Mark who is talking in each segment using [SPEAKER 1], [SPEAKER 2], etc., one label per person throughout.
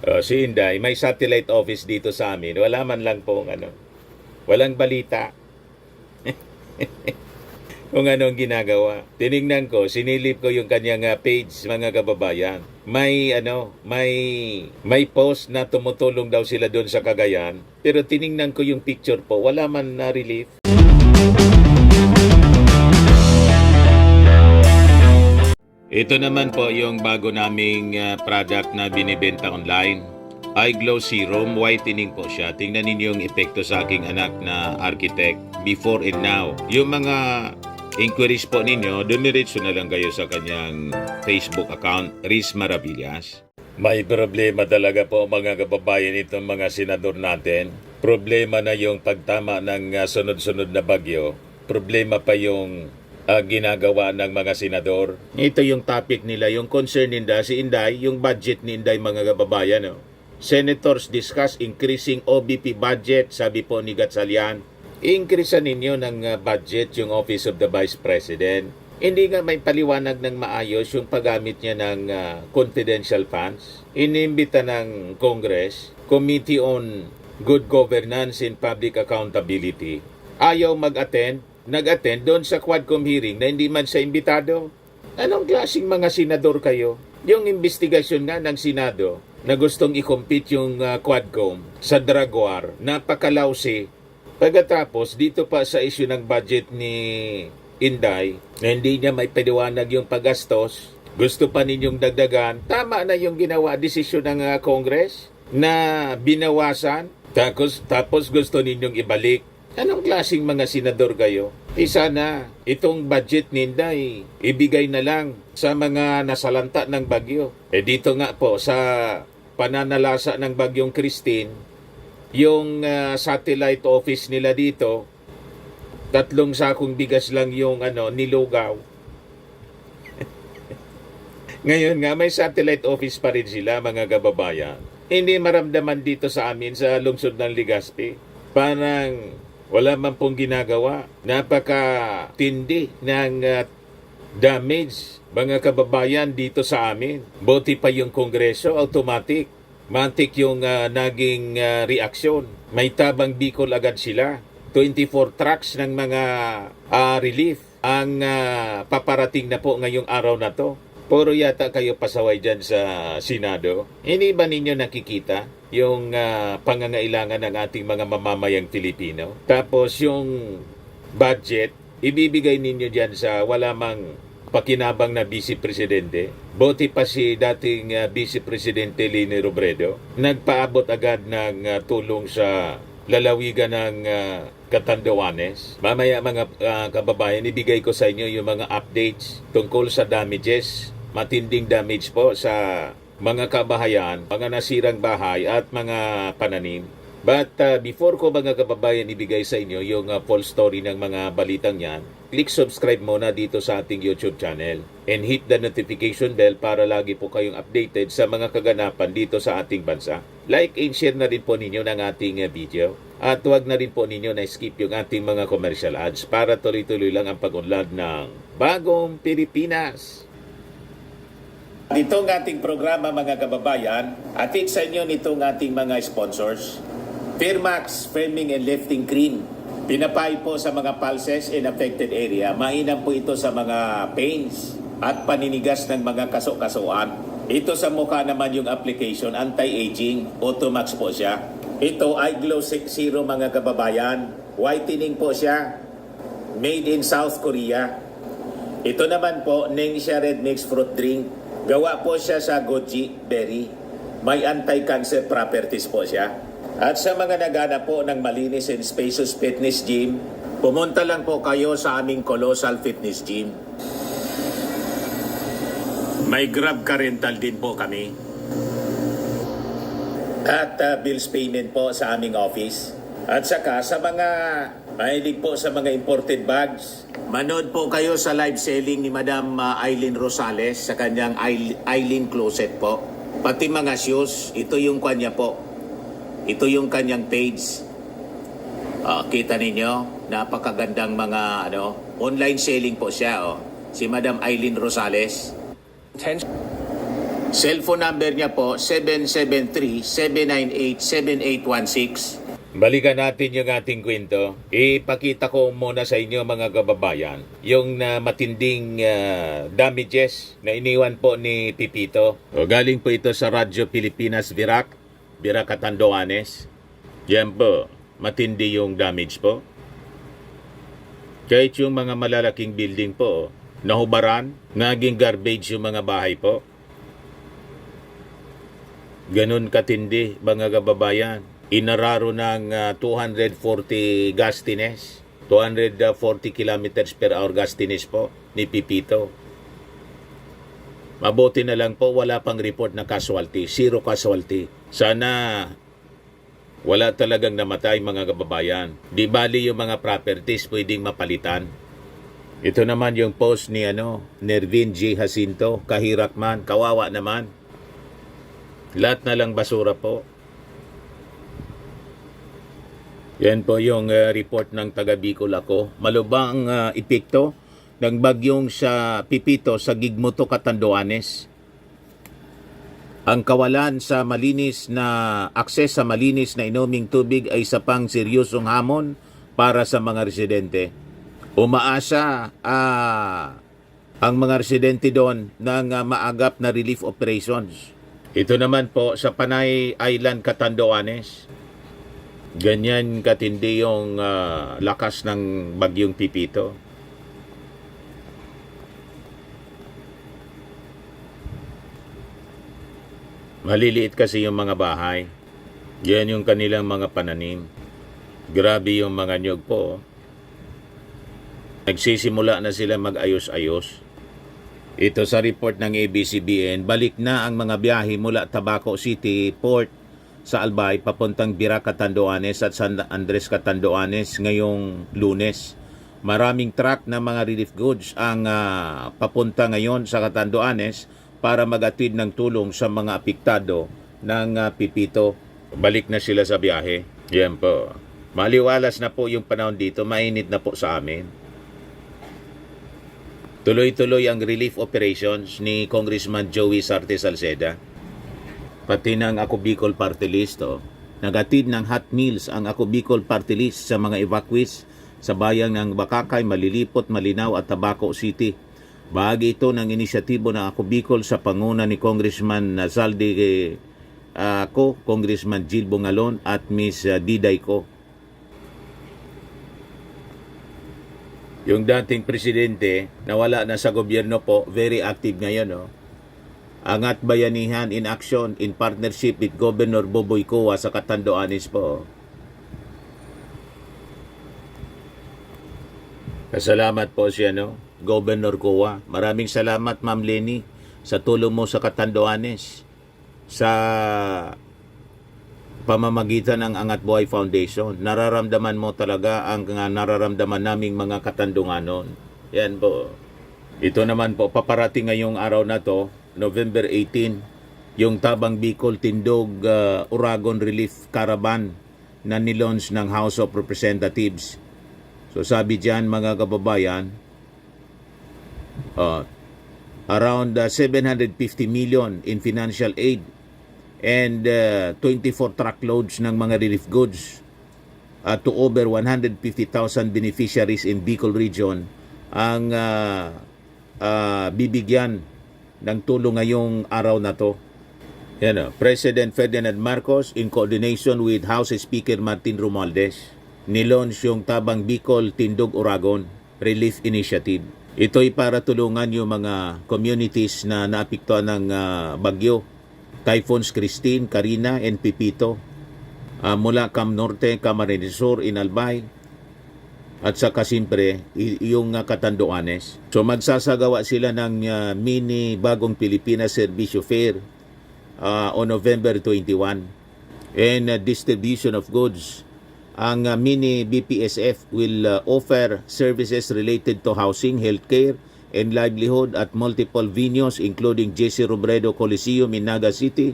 [SPEAKER 1] Si Inday, may satellite office dito sa amin. Wala man lang pong walang balita kung anong ginagawa. Tiningnan ko, sinilip ko yung kanyang page, mga kababayan. May post na tumutulong daw sila doon sa Cagayan. Pero tiningnan ko yung picture po, wala man na relief. Ito naman po yung bago naming product na binibenta online. iGlow Serum, whitening po siya. Tingnan ninyo yung epekto sa aking anak na architect before and now. Yung mga inquiries po ninyo, dumiretso na lang kayo sa kanyang Facebook account, Riz Maravillas. May problema talaga po mga kababayan itong mga senador natin. Problema na yung pagtama ng sunod-sunod na bagyo. Problema pa yung ginagawa ng mga senador. Ito yung topic nila, yung concern nila, si Inday, yung budget ni Inday mga kababayan. Senators discuss increasing OBP budget, sabi po ni Gatchalian. I-increasean ninyo ng budget yung Office of the Vice President. Hindi nga may paliwanag ng maayos yung paggamit niya ng confidential funds. Inimbita ng Congress, Committee on Good Governance and Public Accountability. Ayaw mag-attend, nag-attend doon sa Quadcom hearing na hindi man siya imbitado. Anong klaseng mga senador kayo? Yung investigasyon nga ng Senado na gustong i-compete yung Quadcom sa drug war, napakalawsi. Pagkatapos, dito pa sa issue ng budget ni Inday, na hindi niya may paliwanag yung paggastos, gusto pa ninyong dagdagan, tama na yung ginawa desisyon ng Congress na binawasan, tapos gusto ninyong ibalik. Anong klaseng mga senador kayo? Sana itong budget ni Inday ibigay na lang sa mga nasalanta ng bagyo. Dito nga po sa pananalasa ng bagyong Christine, yung satellite office nila dito, 3 sakong bigas lang yung nilugaw. Ngayon nga may satellite office pa rin sila mga kababayan. Hindi maramdaman dito sa amin sa lungsod ng Legazpi. Parang wala man pong ginagawa. Napaka-tindi ng damage, mga kababayan, dito sa amin. Buti pa yung Kongreso, automatic. Mantik yung naging reaksyon. May tabang Bicol agad sila. 24 trucks ng mga relief ang paparating na po ngayong araw na to. Puro yata kayo pasaway dyan sa Senado. Hindi ba ninyo nakikita yung pangangailangan ng ating mga mamamayang Pilipino? Tapos yung budget, ibibigay ninyo dyan sa wala mang pakinabang na Vice Presidente. Buti pa si dating Vice Presidente Leni Robredo. Nagpaabot agad ng tulong sa lalawigan ng Catanduanes. Mamaya mga kababayan, ibigay ko sa inyo yung mga updates tungkol sa damages. Matinding damage po sa mga kabahayan, mga nasirang bahay at mga pananim. But before ko mga kababayan ibigay sa inyo yung full story ng mga balitang yan, click subscribe muna dito sa ating YouTube channel and hit the notification bell para lagi po kayong updated sa mga kaganapan dito sa ating bansa. Like and share na rin po ninyo ng ating video. At huwag na rin po ninyo na skip yung ating mga commercial ads para tuloy-tuloy lang ang pag-unlad ng Bagong Pilipinas. Itong ating programa mga kababayan, atid sa inyo nitong ating mga sponsors. Firmax Firming and Lifting Cream. Pinapay po sa mga pulses in affected area. Mainam po ito sa mga pains at paninigas ng mga kaso-kasuan. Ito sa mukha naman yung application, anti-aging, Automax po siya. Ito iGlow Serum mga kababayan. Whitening po siya. Made in South Korea. Ito naman po, Ningxia Red Mix Fruit Drink. Gawa po siya sa goji berry. May anti-cancer properties po siya. At sa mga naghanap po ng malinis and spacious fitness gym, pumunta lang po kayo sa aming Colossal Fitness Gym. May Grab car rental din po kami. At bills payment po sa aming office. At saka sa mga mahilig po sa mga imported bags, manood po kayo sa live selling ni Madam Eileen Rosales sa kanyang Eileen Closet po. Pati mga shoes, ito yung kanya po. Ito yung kanyang page. Kita ninyo, napakagandang mga online selling po siya. Si Madam Eileen Rosales.
[SPEAKER 2] Cellphone number niya po 773-798-7816.
[SPEAKER 1] Balikan natin yung ating kwento. Ipakita ko muna sa inyo mga kababayan yung matinding damages na iniwan po ni Pipito. Galing po ito sa Radyo Pilipinas Virac Catanduanes. Yan po, matindi yung damage po. Kahit yung mga malalaking building po, nahubaran, naging garbage yung mga bahay po. Ganun katindi mga kababayan. Inararo ng 240 gustines, 240 kilometers per hour gustines po ni Pipito. Mabuti na lang po wala pang report na casualty, zero casualty. Sana wala talagang namatay mga kababayan. Di bali yung mga properties pwedeng mapalitan. Ito naman yung post ni Nervin J. Jacinto, kahirak man, kawawa naman. Lahat na lang basura po. Yan po yung report ng taga Bicol ako. Malubang epekto ng bagyong sa Pipito sa Gigmoto, Catanduanes. Ang kawalan sa malinis na akses sa malinis na inuming tubig ay isa pang seryosong hamon para sa mga residente. Umaasa ang mga residente doon ng maagap na relief operations. Ito naman po sa Panay Island, Catanduanes. Ganyan katindi yung lakas ng bagyong Pipito. Maliliit kasi yung mga bahay. Yan yung kanilang mga pananim. Grabe yung mga nyug po. Nagsisimula na sila mag-ayos-ayos. Ito sa report ng ABS-CBN, balik na ang mga biyahe mula Tabaco City Port sa Albay papuntang Virac Catanduanes at San Andres Catanduanes ngayong Lunes. Maraming truck na mga relief goods ang papunta ngayon sa Catanduanes para magatid ng tulong sa mga apektado ng Pipito. Balik na sila sa biyahe. Yan po. Maliwalas na po yung panahon dito, mainit na po sa amin. Tuloy-tuloy ang relief operations ni Congressman Joey Sarte Salceda. Pati ng Ako Bicol Party List, nagatid ng hot meals ang Ako Bicol Party List sa mga evacuees sa bayan ng Bakakay, Malilipot, Malinaw at Tabaco City. Bahagi ito ng inisyatibo ng Ako Bicol sa panguna ni Congressman Zaldi Congressman Jill Bongalon at Miss Diday Ko. Yung dating presidente na wala na sa gobyerno po, very active ngayon. Angat Bayanihan in Action in partnership with Governor Boboy Coa sa Catanduanes po. Salamat po siya, Governor Coa. Maraming salamat, Ma'am Lenny, sa tulong mo sa Catanduanes sa pamamagitan ng Angat Buhay Foundation. Nararamdaman mo talaga ang nararamdaman naming mga Katandunganon. Yan po. Ito naman po, paparating ngayong araw na to, November 18, yung Tabang Bicol Tindog Uragon Relief Caravan na nilaunch ng House of Representatives. So sabi dyan mga kababayan, around 750 million in financial aid and 24 truckloads ng mga relief goods to over 150,000 beneficiaries in Bicol region ang bibigyan ng tulong ngayong araw na to. President Ferdinand Marcos in coordination with House Speaker Martin Romualdez nilaunch yung Tabang Bicol Tindog Uragon Relief Initiative. Ito'y para tulungan yung mga communities na naapektuhan ng bagyo, Typhoons Christine, Karina, and Pipito mula Cam Norte, Camarines Sur, in Albay, at saka siyempre yung Catanduanes. So magsasagawa sila ng mini Bagong Pilipinas Servicio Fair on November 21 and distribution of goods. Ang mini BPSF will offer services related to housing, healthcare, and livelihood at multiple venues including JC Robredo Coliseum in Naga City,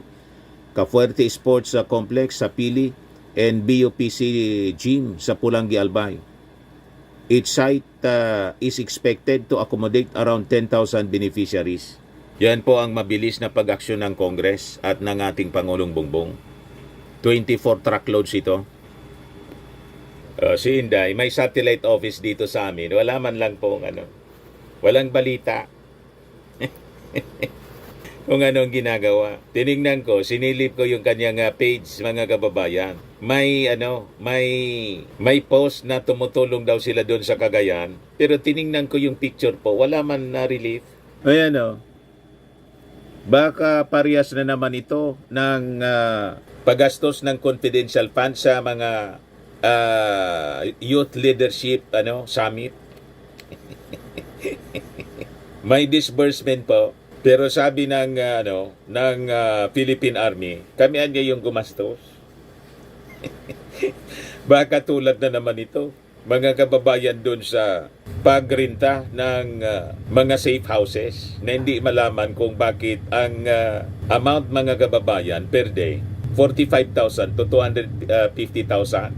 [SPEAKER 1] Cafuerte Sports Complex sa Pili, and BUPC Gym sa Pulangi, Albay. Each site is expected to accommodate around 10,000 beneficiaries. Yan po ang mabilis na pag-aksyon ng Congress at ng ating Pangulong Bongbong. 24 truckloads ito. Si Inday, may satellite office dito sa amin. Wala man lang pong walang balita. Kung anong ginagawa. Tiningnan ko, sinilip ko yung kanyang page, mga kababayan. May post na tumutulong daw sila doon sa Cagayan. Pero tiningnan ko yung picture po, wala man na relief. Ayan baka parehas na naman ito ng paggastos ng confidential fund sa mga youth leadership summit. May disbursement po, pero sabi ng Philippine Army, kami niya yung gumastos. Baka tulad na naman ito, mga kababayan doon sa pagrenta ng mga safe houses na hindi malaman kung bakit ang amount, mga kababayan, per day 45,000 to 250,000.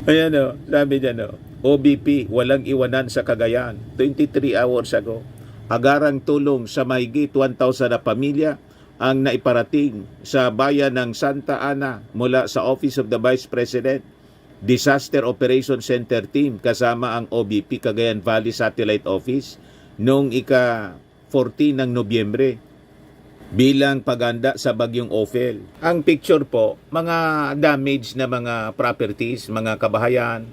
[SPEAKER 1] Ayan sabi niya OBP, walang iwanan sa Cagayan. 23 hours ago, agarang tulong sa mahigit 1,000 na pamilya ang naiparating sa bayan ng Santa Ana mula sa Office of the Vice President, Disaster Operation Center Team kasama ang OBP Cagayan Valley Satellite Office noong ika-14 ng Nobyembre bilang paganda sa bagyong Ophel. Ang picture po, mga damage na mga properties, mga kabahayan.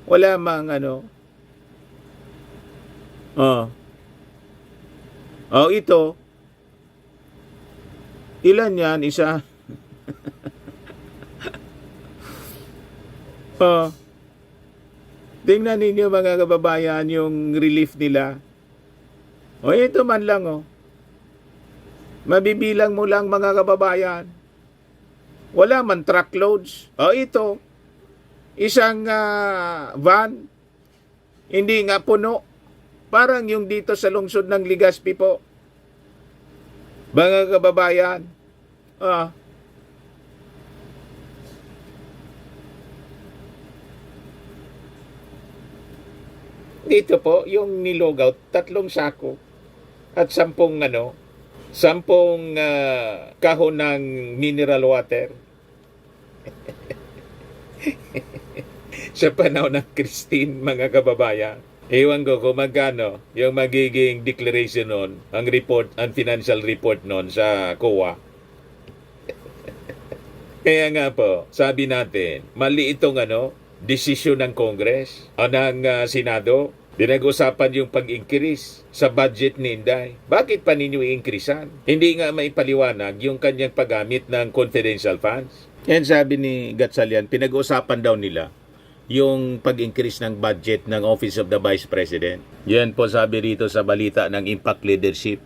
[SPEAKER 1] Wala mang ito. Ilan yan? Isa? Tingnan ninyo, mga kababayan, yung relief nila. Ito man lang Mabibilang mo lang, mga kababayan. Wala man truckloads. Ito. Isang van. Hindi nga puno. Parang yung dito sa lungsod ng Legazpi po. Mga kababayan. Dito po, yung nilogaw, 3 sako at 10 kahon ng mineral water. Sa panahon ng Christine, mga kababayan. Ewan ko kung magkano yung magiging declaration nun, ang financial report nun sa COA. Kaya nga po, sabi natin, mali itong desisyon ng Congress o ng Senado. Pinag-usapan yung pag-increase sa budget ni Inday. Bakit pa ninyo i-increasean? Hindi nga maipaliwanag yung kanyang paggamit ng confidential funds. Yan sabi ni Gatchalian, pinag-usapan daw nila yung pag-increase ng budget ng Office of the Vice President. Yan po sabi rito sa balita ng Impact Leadership.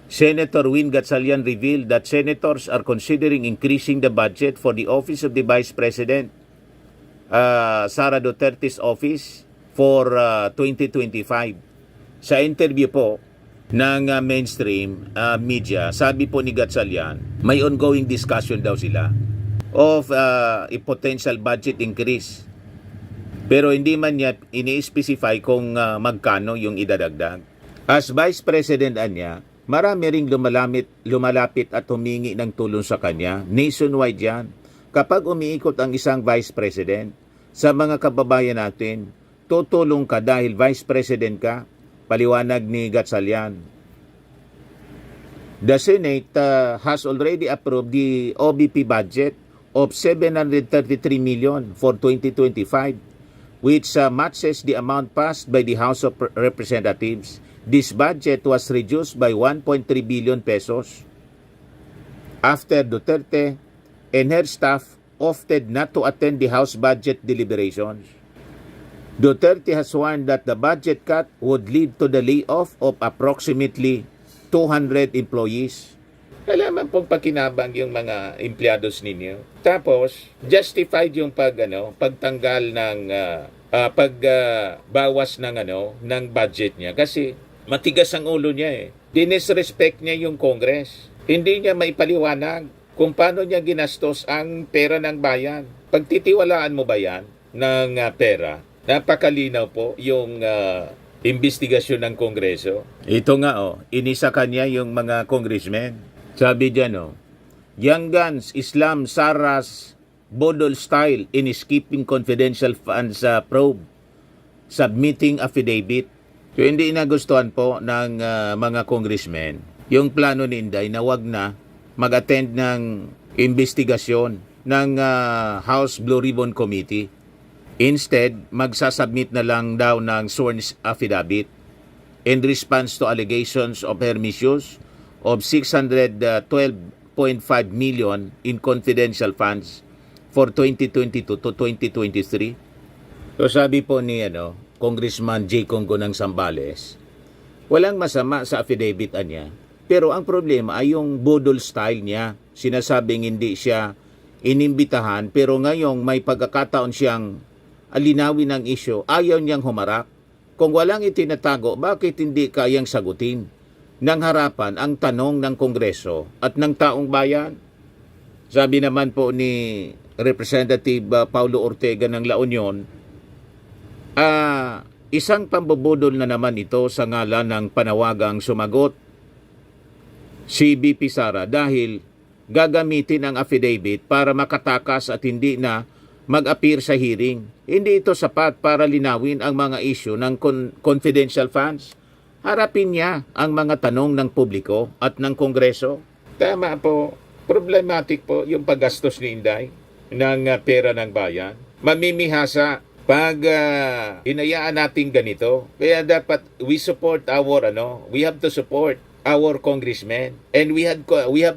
[SPEAKER 1] Senator Win Gatchalian revealed that senators are considering increasing the budget for the Office of the Vice President, Sara Duterte's office, for 2025. Sa interview po ng mainstream media, sabi po ni Gatchalian, may ongoing discussion daw sila of a potential budget increase. Pero hindi man niya ini-specify kung magkano yung idadagdag. As Vice President niya, marami ring lumalapit at humingi ng tulong sa kanya. Nationwide yan. Kapag umiikot ang isang Vice President sa mga kababayan natin, tutulong ka dahil Vice President ka, paliwanag ni Gatchalian. The Senate has already approved the OBP budget of 733 million for 2025, which matches the amount passed by the House of Representatives. This budget was reduced by 1.3 billion pesos after Duterte and her staff opted not to attend the House budget deliberations. Duterte has warned that the budget cut would lead to the layoff of approximately 200 employees. Kailangan pong pakinabang yung mga empleados ninyo. Tapos, justified yung pagtanggal ng pagbawas ng budget niya kasi matigas ang ulo niya Dinisrespect niya yung Congress. Hindi niya maipaliwanag kung paano niya ginastos ang pera ng bayan. Pagtitiwalaan mo ba yan ng pera? Napakalinaw po yung imbestigasyon ng Kongreso. Ito nga inisa kanya yung mga congressmen. Sabi diyan young guns, Islam, Saras, Bodol style in skipping confidential funds probe, submitting affidavit. So hindi nagustuhan po ng mga congressmen yung plano ni Inday na wag na mag-attend ng investigasyon ng House Blue Ribbon Committee. Instead, magsasubmit na lang daw ng sworn affidavit in response to allegations of her misuse of 612.5 million in confidential funds for 2022 to 2023. So sabi po ni Congressman J. Congo ng Zambales, walang masama sa affidavit niya. Pero ang problema ay yung bodol style niya. Sinasabing hindi siya inimbitahan pero ngayong may pagkakataon siyang alinawin ang isyo, ayaw niyang humarap. Kung walang itinatago, bakit hindi kayang sagutin ng harapan ang tanong ng Kongreso at ng taong bayan? Sabi naman po ni Representative Paulo Ortega ng La Union, isang pambubudol na naman ito sa ngalan ng panawagang sumagot si BP Sara dahil gagamitin ang affidavit para makatakas at hindi na mag-appear sa hearing. Hindi ito sapat para linawin ang mga issue ng confidential funds. Harapin niya ang mga tanong ng publiko at ng Kongreso. Tama po. Problematic po yung paggastos ni Inday ng pera ng bayan. Mamimihasa pag hinayaan natin ganito. Kaya dapat we have to support our congressmen and we have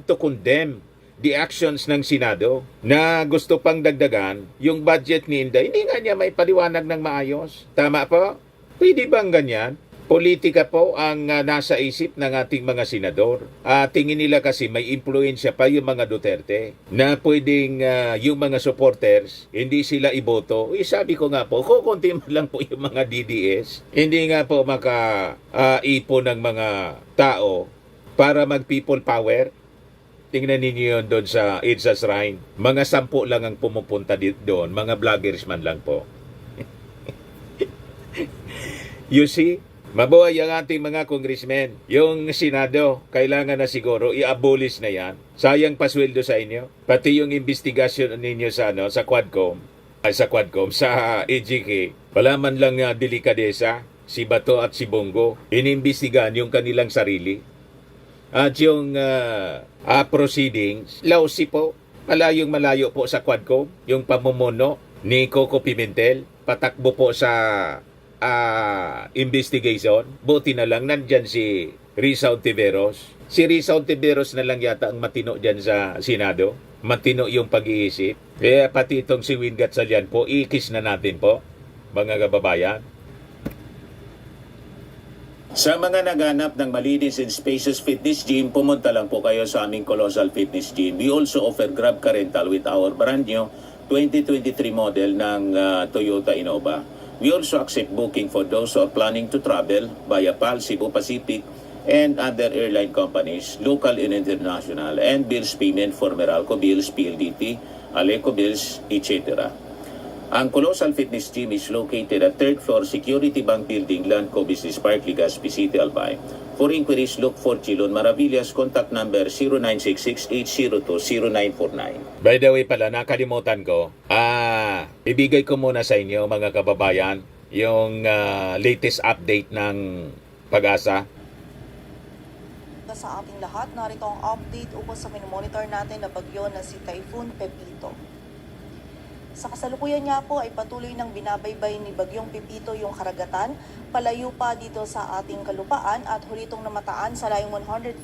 [SPEAKER 1] to condemn the actions ng Senado na gusto pang dagdagan yung budget ni Inday. Hindi nga niya may paliwanag ng maayos. Tama po? Pwede bang ganyan? Politika po ang nasa isip ng ating mga senador. Tingin nila kasi may impluensya pa yung mga Duterte na pwedeng yung mga supporters, hindi sila iboto. Sabi ko nga po, kukunti man lang po yung mga DDS. Hindi nga po maka-ipo ng mga tao para mag-people power. Tingnan ninyo yun doon sa EDSA Shrine. Mga 10 lang ang pumupunta doon. Mga vloggers man lang po. You see? Mabuhay ang ating mga congressmen. Yung Senado, kailangan na siguro i-abolish na yan. Sayang pasweldo sa inyo. Pati yung investigasyon ninyo sa Quadcom, sa EJK, wala man lang delikadesa, si Bato at si Bongo, inimbestigahan yung kanilang sarili. At yung proceedings, lausi po, malayo po sa Quadcom, yung pamumuno ni Coco Pimentel, patakbo po sa investigation. Buti na lang nandyan si Risa Ontiveros. Si Risa Ontiveros na lang yata ang matino dyan sa Senado. Matino yung pag-iisip. Kaya pati itong si Win Gatchalian po, ikis na natin po, mga kababayan.
[SPEAKER 2] Sa mga naghanap ng malinis and spacious fitness gym, pumunta lang po kayo sa aming Colossal Fitness Gym. We also offer Grab Car Rental with our brand new 2023 model ng Toyota Innova. We also accept booking for those who are planning to travel via PAL, Cebu Pacific, and other airline companies, local and international, and bills payment for Meralco Bills, PLDT, Aleco Bills, etc. Ang Colossal Fitness Gym is located at 3rd floor Security Bank Building, Landco Business Park, Legazpi City, Albay. For inquiries, look for Chilon Maravillas. Contact number 0966-802-0949.
[SPEAKER 1] By the way pala, nakalimutan ko. Ibigay ko muna sa inyo, mga kababayan, yung latest update ng Pag-asa.
[SPEAKER 3] Sa ating lahat, narito ang update ukol sa minomonitor natin na bagyo na si Typhoon Pepito. Sa kasalukuyan niya po ay patuloy ng binabaybay ni Bagyong Pepito yung karagatan, palayo pa dito sa ating kalupaan at huli itong namataan sa layong 145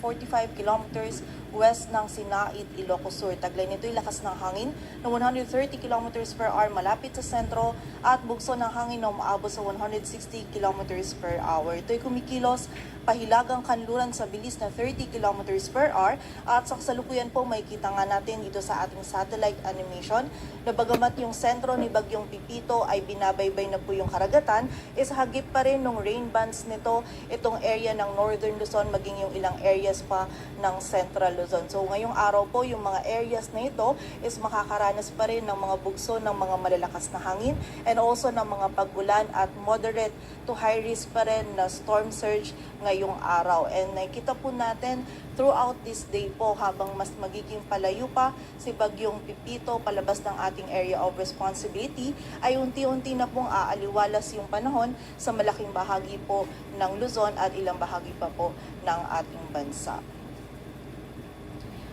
[SPEAKER 3] kilometers west ng Sinait, Ilocos Sur. Taglay nito ay lakas ng hangin ng 130 kilometers per hour malapit sa sentro at bugso ng hangin na umaabot sa 160 kilometers per hour. Ito'y kumikilos pahilagang kanluran sa bilis na 30 kilometers per hour. At sa kasalukuyan po makikita nga natin dito sa ating satellite animation na bagamat yung sentro ni Bagyong Pipito ay binabaybay na po yung karagatan, is hagip pa rin ng rain bands nito itong area ng Northern Luzon maging yung ilang areas pa ng Central Luzon. So ngayong araw po yung mga areas na ito is makakaranas pa rin ng mga bugso ng mga malalakas na hangin and also ng mga pag-ulan at moderate to high risk pa rin na storm surge ngayong araw. And nakita po natin throughout this day po habang mas magiging palayo pa si Bagyong Pipito palabas ng ating area of responsibility ay unti-unti na pong aaliwalas yung panahon sa malaking bahagi po ng Luzon at ilang bahagi pa po ng ating bansa.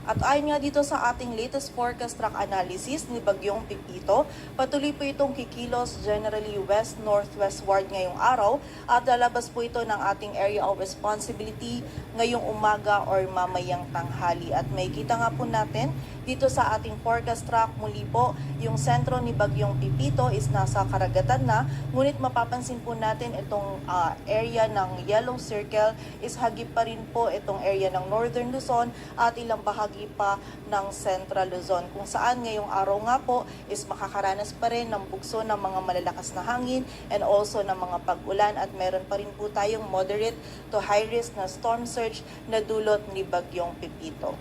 [SPEAKER 3] At ayon nga dito sa ating latest forecast track analysis ni Bagyong Pipito, patuloy po itong kikilos generally west-northwestward ngayong araw at lalabas po ito ng ating area of responsibility ngayong umaga or mamayang tanghali. At may kita nga po natin dito sa ating forecast track muli po yung sentro ni Bagyong Pipito is nasa karagatan na, ngunit mapapansin po natin itong area ng yellow circle is hagip pa rin po itong area ng Northern Luzon at ilang bahagi pa ng Central Luzon, kung saan ngayong araw nga po is makakaranas pa rin ng bugso ng mga malalakas na hangin and also ng mga pag-ulan at meron pa rin po tayong moderate to high risk na storm surge na dulot ni Bagyong Pipito.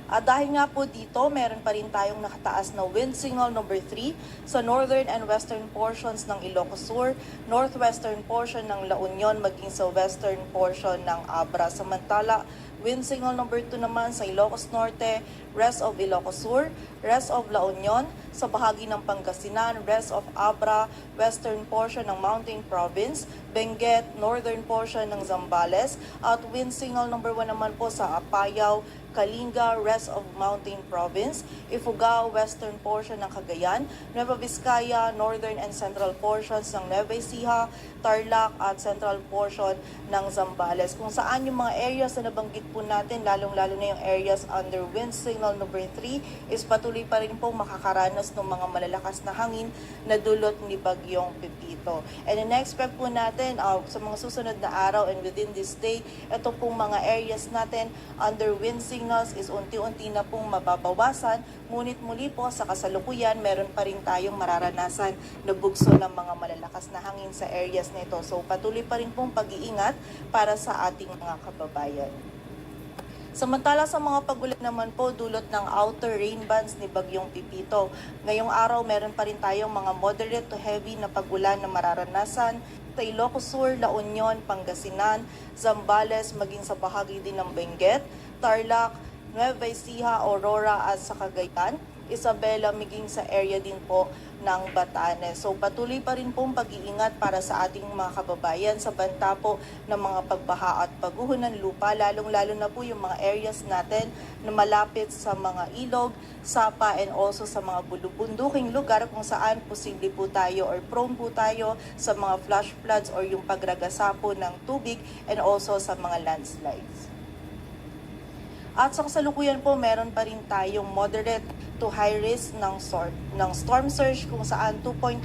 [SPEAKER 3] At dahil nga po dito, meron pa rin tayong nakataas na wind signal number 3 sa northern and western portions ng Ilocos Sur, northwestern portion ng La Union, maging sa western portion ng Abra. Samantala, wind signal number 2 naman sa Ilocos Norte, rest of Ilocos Sur, rest of La Union, sa bahagi ng Pangasinan, rest of Abra, western portion ng Mountain Province, Benguet, northern portion ng Zambales, at wind signal number 1 naman po sa Apayao, Kalinga, rest of Mountain Province, Ifugao, western portion ng Cagayan, Nueva Vizcaya, northern and central portions ng Nueva Ecija, Tarlac at central portion ng Zambales. Kung saan yung mga areas na nabanggit po natin, lalong-lalo na yung areas under wind signal number 3 is patuloy pa rin po makakaranas ng mga malalakas na hangin na dulot ni Bagyong Pipito. And in-expect po natin sa mga susunod na araw and within this day, ito pong mga areas natin under wind signals is unti-unti na pong mababawasan, ngunit muli po sa kasalukuyan meron pa rin tayong mararanasan na bugso ng mga malalakas na hangin sa areas na ito. So patuloy pa rin pong pag-iingat para sa ating mga kababayan. Samantala sa mga pag-ulan naman po dulot ng outer rain bands ni Bagyong Pipito. Ngayong araw meron pa rin tayong mga moderate to heavy na pag-ulan na mararanasan sa Ilocos Sur, La Union, Pangasinan, Zambales, maging sa bahagi din ng Benguet, Tarlac, Nueva Ecija, Aurora at sa Cagayan, Isabela, maging sa area din po ng Batanes. So patuloy pa rin pong pag-iingat para sa ating mga kababayan sa banta po ng mga pagbaha at pagguho ng lupa, lalong-lalo na po yung mga areas natin na malapit sa mga ilog, sapa and also sa mga bulubunduking lugar kung saan posible po tayo or prone po tayo sa mga flash floods or yung pagragasa po ng tubig and also sa mga landslides. At sa kasalukuyan po, meron pa rin tayong moderate to high risk ng storm surge kung saan 2.1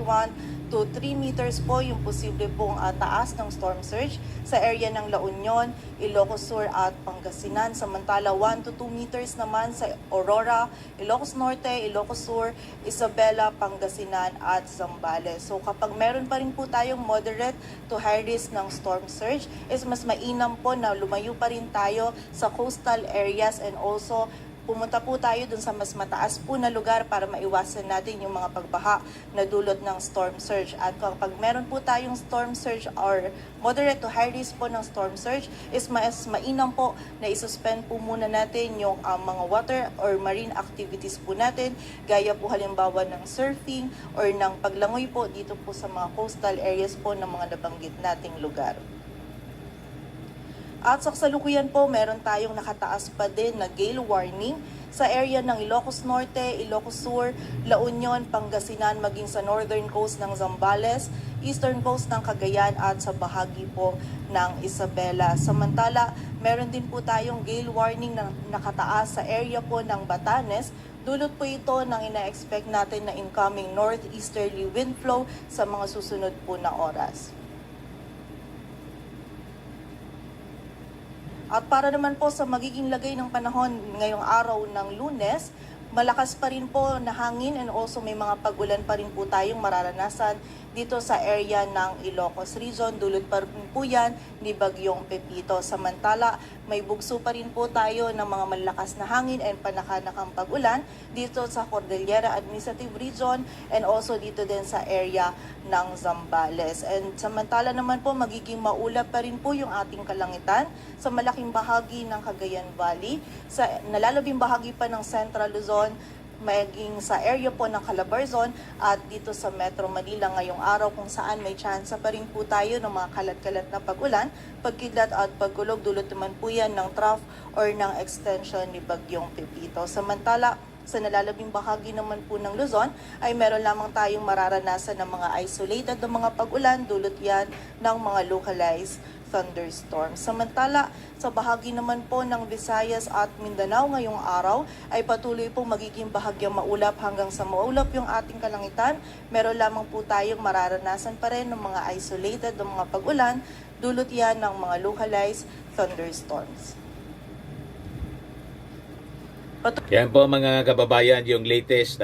[SPEAKER 3] to 3 meters po yung posible pong taas ng storm surge sa area ng La Union, Ilocos Sur at Pangasinan. Samantala 1 to 2 meters naman sa Aurora, Ilocos Norte, Ilocos Sur, Isabela, Pangasinan at Zambales. So kapag meron pa rin po tayong moderate to high risk ng storm surge, is mas mainam po na lumayo pa rin tayo sa coastal areas and also pumunta po tayo dun sa mas mataas po na lugar para maiwasan natin yung mga pagbaha na dulot ng storm surge. At kapag meron po tayong storm surge or moderate to high risk po ng storm surge, is mas mainam po na isuspend po muna natin yung mga water or marine activities po natin, gaya po halimbawa ng surfing or ng paglangoy po dito po sa mga coastal areas po ng mga nabanggit nating lugar. At sa kasalukuyan po, meron tayong nakataas pa din na gale warning sa area ng Ilocos Norte, Ilocos Sur, La Union, Pangasinan, maging sa northern coast ng Zambales, eastern coast ng Cagayan at sa bahagi po ng Isabela. Samantala, meron din po tayong gale warning na nakataas sa area po ng Batanes. Dulot po ito ng ina-expect natin na incoming northeasterly wind flow sa mga susunod po na oras. At para naman po sa magiging lagay ng panahon ngayong araw ng Lunes, malakas pa rin po na hangin and also may mga pag-ulan pa rin po tayong mararanasan dito sa area ng Ilocos Region. Dulot pa rin po yan ni Bagyong Pepito. Samantala, may bugso pa rin po tayo ng mga malakas na hangin and panakanakang pag-ulan dito sa Cordillera Administrative Region and also dito din sa area ng Zambales. And samantala naman po, magiging maulap pa rin po yung ating kalangitan sa malaking bahagi ng Cagayan Valley, sa nalalabing bahagi pa ng Central Luzon, maging sa area po ng Calabarzon at dito sa Metro Manila ngayong araw kung saan may tsansa pa rin po tayo ng mga kalat-kalat na pag-ulan, pagkidlat at pagkulog. Dulot naman po yan ng trough or ng extension ni Bagyong Pepito. Samantala, sa nalalabing bahagi naman po ng Luzon ay meron lamang tayong mararanasan ng mga isolated na mga pag-ulan, dulot yan ng mga localized thunderstorms. Samantala, sa bahagi naman po ng Visayas at Mindanao ngayong araw ay patuloy pong magiging bahagyang maulap hanggang sa maulap yung ating kalangitan. Meron lamang po tayong mararanasan pa rin ng mga isolated na mga pag-ulan, dulot yan ng mga localized thunderstorms.
[SPEAKER 1] Yan po mga kababayan, yung latest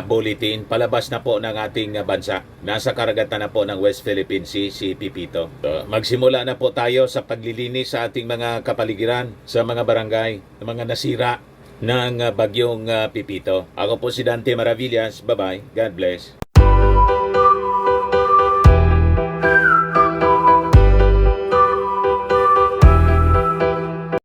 [SPEAKER 1] bulletin. Palabas na po ng ating bansa. Nasa karagatan na po ng West Philippine Sea si Pepito. So, magsimula na po tayo sa paglilinis sa ating mga kapaligiran, sa mga barangay, mga nasira ng Bagyong Pepito. Ako po si Dante Maravillas. Bye-bye. God bless.